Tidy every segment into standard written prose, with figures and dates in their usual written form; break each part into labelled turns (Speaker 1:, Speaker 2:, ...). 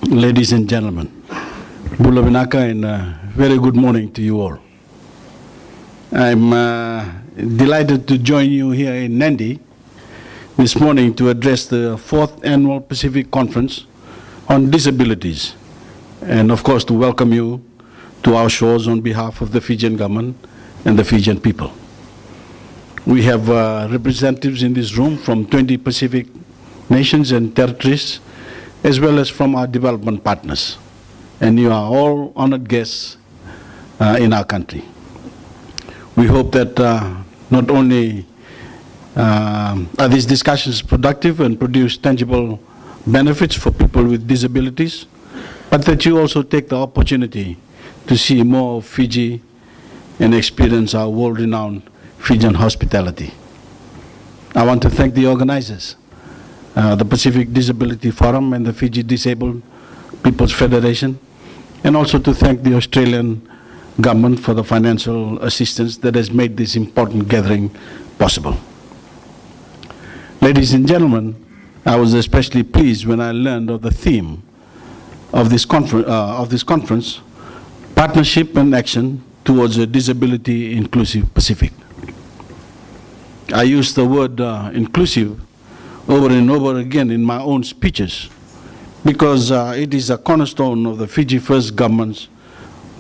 Speaker 1: Ladies and gentlemen, Bula Vinaka, and very good morning to you all. I'm delighted to join you here in Nadi this morning to address the 4th Annual Pacific Conference on Disabilities, and of course to welcome you to our shores on behalf of the Fijian government and the Fijian people. We have representatives in this room from 20 Pacific nations and territories, as well as from our development partners. And you are all honored guests in our country. We hope that not only are these discussions productive and produce tangible benefits for people with disabilities, but that you also take the opportunity to see more of Fiji and experience our world-renowned Fijian hospitality. I want to thank the organizers, the Pacific Disability Forum and the Fiji Disabled People's Federation, and also to thank the Australian government for the financial assistance that has made this important gathering possible. Ladies and gentlemen, I was especially pleased when I learned of the theme of this conference, Partnership and Action Towards a Disability-Inclusive Pacific. I used the word inclusive over and over again in my own speeches because it is a cornerstone of the Fiji First government's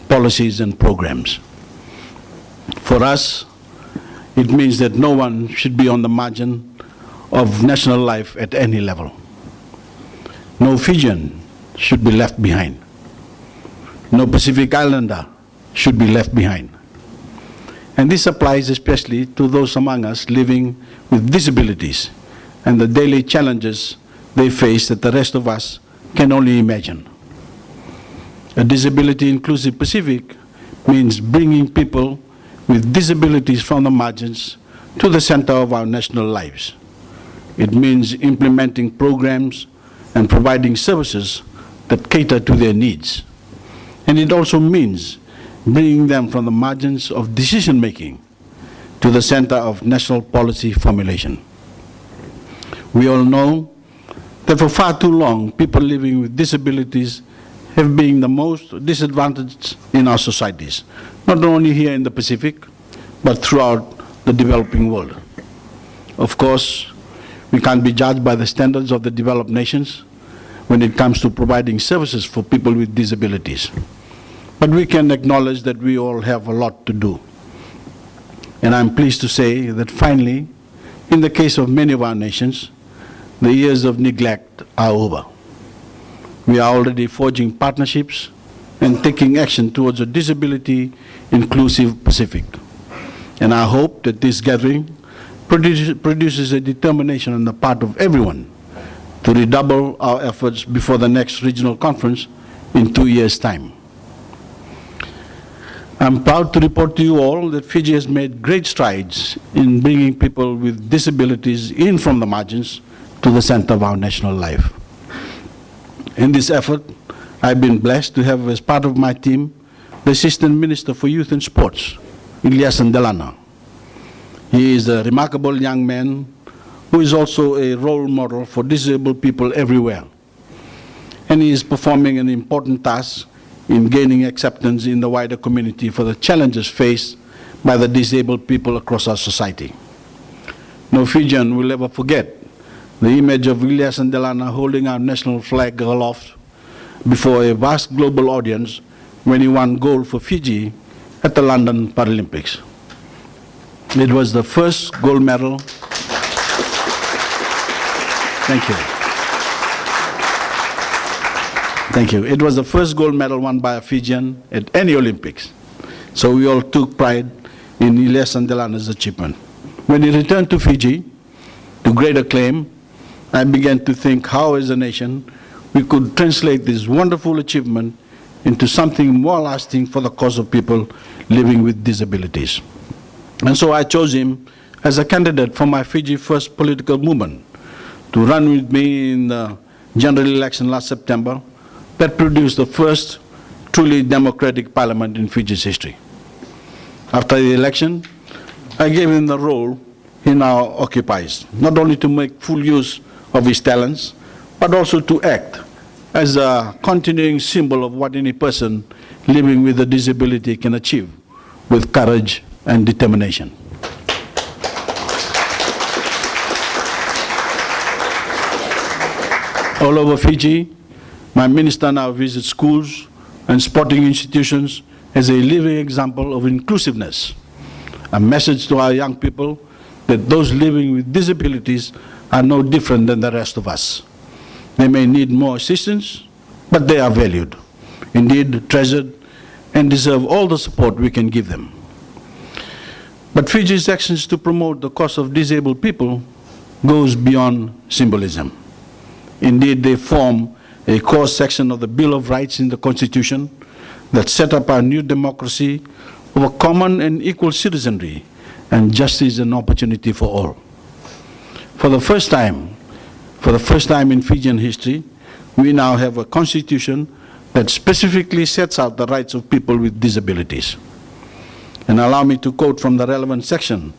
Speaker 1: policies and programs. For us, it means that no one should be on the margin of national life at any level. No Fijian should be left behind. No Pacific Islander should be left behind. And this applies especially to those among us living with disabilities and the daily challenges they face that the rest of us can only imagine. A disability-inclusive Pacific means bringing people with disabilities from the margins to the center of our national lives. It means implementing programs and providing services that cater to their needs. And it also means bringing them from the margins of decision-making to the center of national policy formulation. We all know that for far too long, people living with disabilities have been the most disadvantaged in our societies, not only here in the Pacific, but throughout the developing world. Of course, we can't be judged by the standards of the developed nations when it comes to providing services for people with disabilities. But we can acknowledge that we all have a lot to do. And I'm pleased to say that finally, in the case of many of our nations, the years of neglect are over. We are already forging partnerships and taking action towards a disability-inclusive Pacific. And I hope that this gathering produces a determination on the part of everyone to redouble our efforts before the next regional conference in 2 years' time. I'm proud to report to you all that Fiji has made great strides in bringing people with disabilities in from the margins to the center of our national life. In this effort, I've been blessed to have as part of my team the Assistant Minister for Youth and Sports, Ilyas Ndelana. He is a remarkable young man who is also a role model for disabled people everywhere. And he is performing an important task in gaining acceptance in the wider community for the challenges faced by the disabled people across our society. No Fijian will ever forget the image of Ilyas Ndelana holding our national flag aloft before a vast global audience when he won gold for Fiji at the London Paralympics. It was the first gold medal. Thank you. Thank you. It was the first gold medal won by a Fijian at any Olympics. So we all took pride in Ilyas Ndelana's achievement. When he returned to Fiji, to great acclaim, I began to think how, as a nation, we could translate this wonderful achievement into something more lasting for the cause of people living with disabilities. And so I chose him as a candidate for my Fiji First political movement to run with me in the general election last September that produced the first truly democratic parliament in Fiji's history. After the election, I gave him the role he now occupies, not only to make full use of his talents, but also to act as a continuing symbol of what any person living with a disability can achieve with courage and determination. All over Fiji, my minister now visits schools and sporting institutions as a living example of inclusiveness, a message to our young people that those living with disabilities are no different than the rest of us. They may need more assistance, but they are valued, indeed treasured, and deserve all the support we can give them. But Fiji's actions to promote the cause of disabled people goes beyond symbolism. Indeed, they form a core section of the Bill of Rights in the Constitution that set up our new democracy of a common and equal citizenry and justice and opportunity for all. For the first time in Fijian history, we now have a constitution that specifically sets out the rights of people with disabilities. And allow me to quote from the relevant section,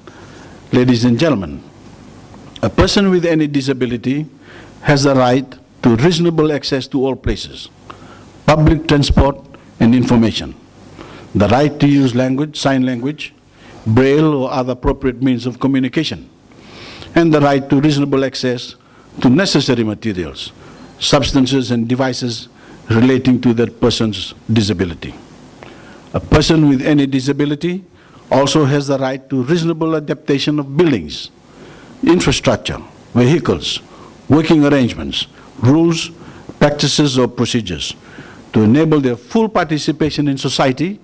Speaker 1: ladies and gentlemen, a person with any disability has the right to reasonable access to all places, public transport and information, the right to use language, sign language, braille or other appropriate means of communication, and the right to reasonable access to necessary materials, substances and devices relating to that person's disability. A person with any disability also has the right to reasonable adaptation of buildings, infrastructure, vehicles, working arrangements, rules, practices or procedures to enable their full participation in society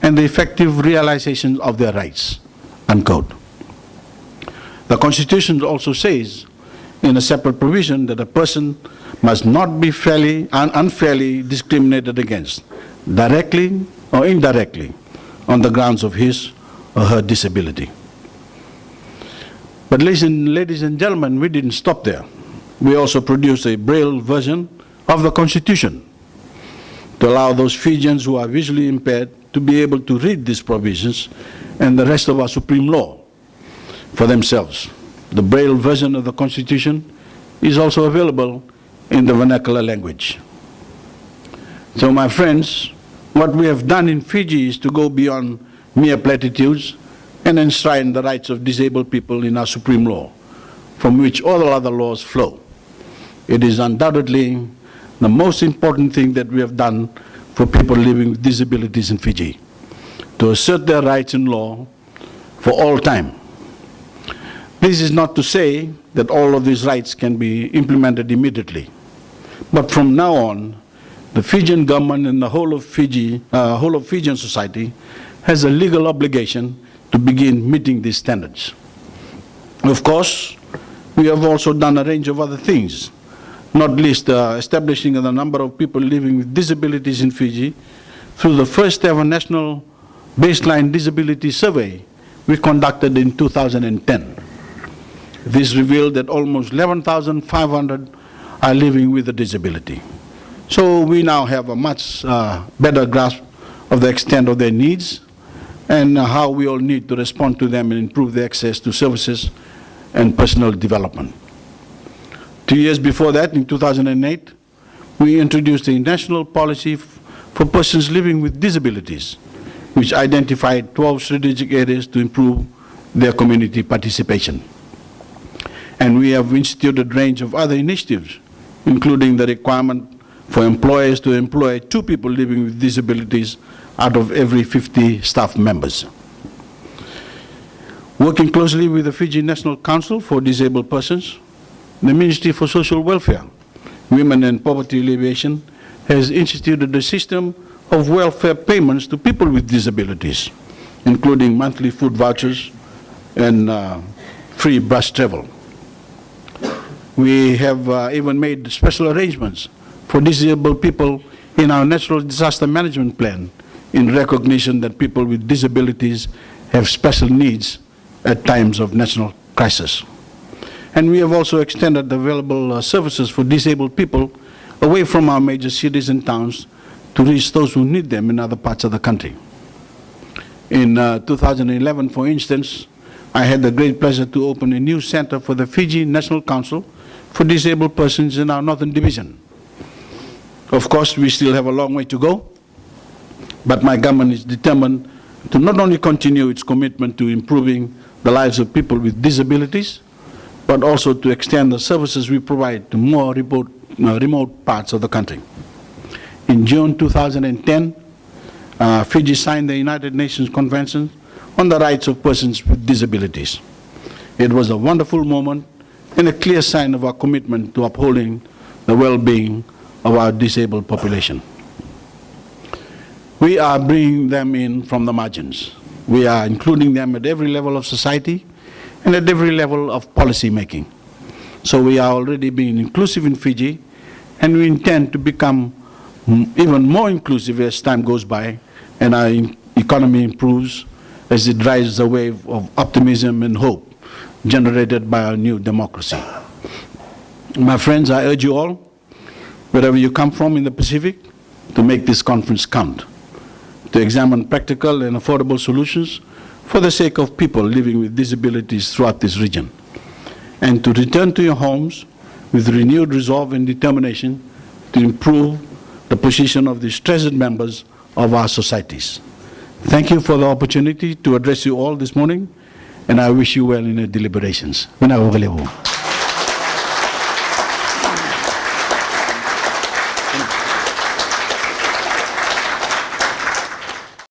Speaker 1: and the effective realization of their rights, unquote. The Constitution also says in a separate provision that a person must not be unfairly discriminated against, directly or indirectly, on the grounds of his or her disability. But ladies and gentlemen, we didn't stop there. We also produced a Braille version of the Constitution to allow those Fijians who are visually impaired to be able to read these provisions and the rest of our supreme law for themselves. The Braille version of the Constitution is also available in the vernacular language. So my friends, what we have done in Fiji is to go beyond mere platitudes and enshrine the rights of disabled people in our supreme law, from which all other laws flow. It is undoubtedly the most important thing that we have done for people living with disabilities in Fiji, to assert their rights in law for all time. This is not to say that all of these rights can be implemented immediately, but from now on, the Fijian government and the whole of Fijian society has a legal obligation to begin meeting these standards. Of course, we have also done a range of other things, not least establishing the number of people living with disabilities in Fiji through the first ever national baseline disability survey we conducted in 2010. This revealed that almost 11,500 are living with a disability. So we now have a much better grasp of the extent of their needs and how we all need to respond to them and improve their access to services and personal development. 2 years before that, in 2008, we introduced a national policy for persons living with disabilities, which identified 12 strategic areas to improve their community participation. And we have instituted a range of other initiatives, including the requirement for employers to employ 2 people living with disabilities out of every 50 staff members. Working closely with the Fiji National Council for Disabled Persons, the Ministry for Social Welfare, Women and Poverty Alleviation has instituted a system of welfare payments to people with disabilities, including monthly food vouchers and free bus travel. We have even made special arrangements for disabled people in our Natural Disaster Management Plan in recognition that people with disabilities have special needs at times of national crisis. And we have also extended the available services for disabled people away from our major cities and towns to reach those who need them in other parts of the country. In 2011, for instance, I had the great pleasure to open a new center for the Fiji National Council for Disabled Persons in our Northern Division. Of course, we still have a long way to go, but my government is determined to not only continue its commitment to improving the lives of people with disabilities, but also to extend the services we provide to more remote parts of the country. In June 2010, Fiji signed the United Nations Convention on the Rights of Persons with Disabilities. It was a wonderful moment and a clear sign of our commitment to upholding the well-being of our disabled population. We are bringing them in from the margins. We are including them at every level of society and at every level of policy making. So we are already being inclusive in Fiji, and we intend to become even more inclusive as time goes by and our economy improves as it rides the wave of optimism and hope generated by our new democracy. My friends, I urge you all, wherever you come from in the Pacific, to make this conference count, to examine practical and affordable solutions for the sake of people living with disabilities throughout this region, and to return to your homes with renewed resolve and determination to improve the position of these treasured members of our societies. Thank you for the opportunity to address you all this morning, and I wish you well in your deliberations.